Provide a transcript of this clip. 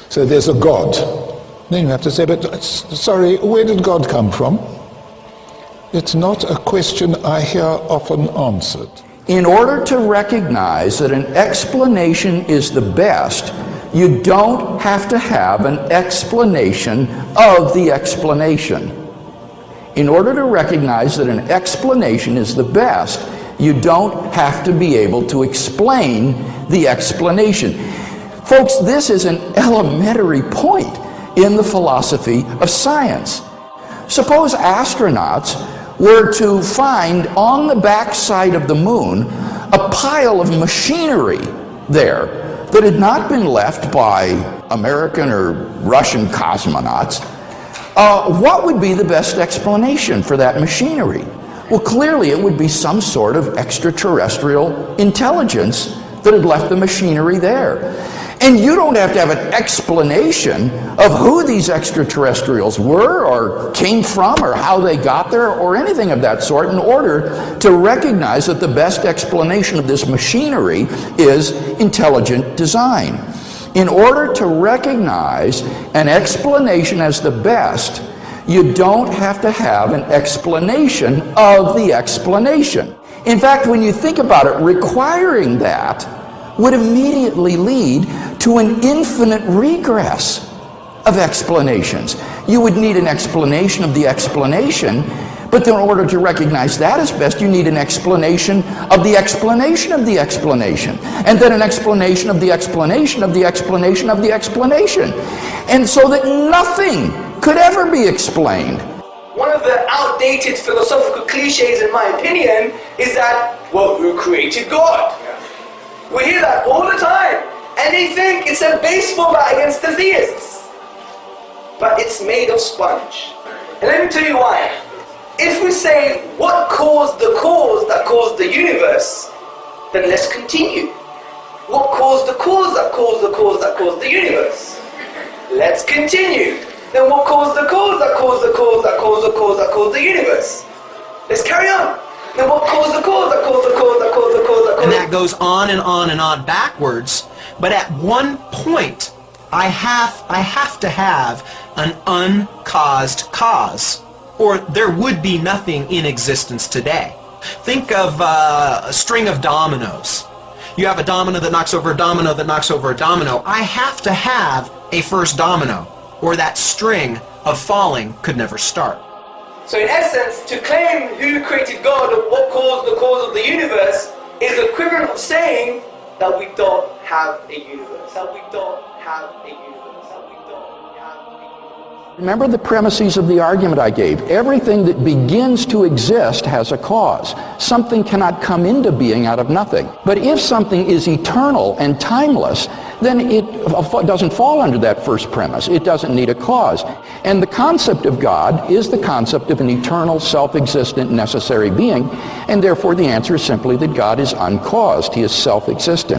So there's a God. Then you have to say, but sorry, where did God come from? It's not a question I hear often answered. In order to recognize that an explanation is the best, you don't have to have an explanation of the explanation. In order to recognize that an explanation is the best, you don't have to be able to explain the explanation. Folks, this is an elementary point in the philosophy of science. Suppose astronauts were to find on the backside of the moon a pile of machinery there that had not been left by American or Russian cosmonauts. What would be the best explanation for that machinery? Well, clearly it would be some sort of extraterrestrial intelligence that had left the machinery there. And you don't have to have an explanation of who these extraterrestrials were or came from or how they got there or anything of that sort in order to recognize that the best explanation of this machinery is intelligent design. In order to recognize an explanation as the best, you don't have to have an explanation of the explanation. In fact, when you think about it, requiring that would immediately lead to an infinite regress of explanations. You would need an explanation of the explanation, but in order to recognize that as best, you need an explanation of the explanation of the explanation, and then an explanation of the explanation of the explanation of the explanation, and so that nothing could ever be explained. One of the outdated philosophical cliches, in my opinion, is that, well, who created God? We hear that all the time, and they think it's a baseball bat against the theists. But it's made of sponge. And let me tell you why. If we say, what caused the cause that caused the universe, then let's continue. What caused the cause that caused the cause that caused the universe? Let's continue. Then what caused the cause that caused the cause that caused the cause that caused the universe? Let's carry on. Then what caused the cause that caused the cause that caused the cause that caused? And that goes on and on and on backwards. But at one point, I have to have an uncaused cause, or there would be nothing in existence today. Think of a string of dominoes. You have a domino that knocks over a domino that knocks over a domino. I have to have a first domino, or that string of falling could never start. So in essence, to claim who created God or what caused the cause of the universe is equivalent of saying that we don't have a universe. That we don't have a universe. That we don't have a universe. Remember the premises of the argument I gave. Everything that begins to exist has a cause. Something cannot come into being out of nothing. But if something is eternal and timeless, then it doesn't fall under that first premise. It doesn't need a cause. And the concept of God is the concept of an eternal, self-existent, necessary being, and therefore the answer is simply that God is uncaused. He is self-existent.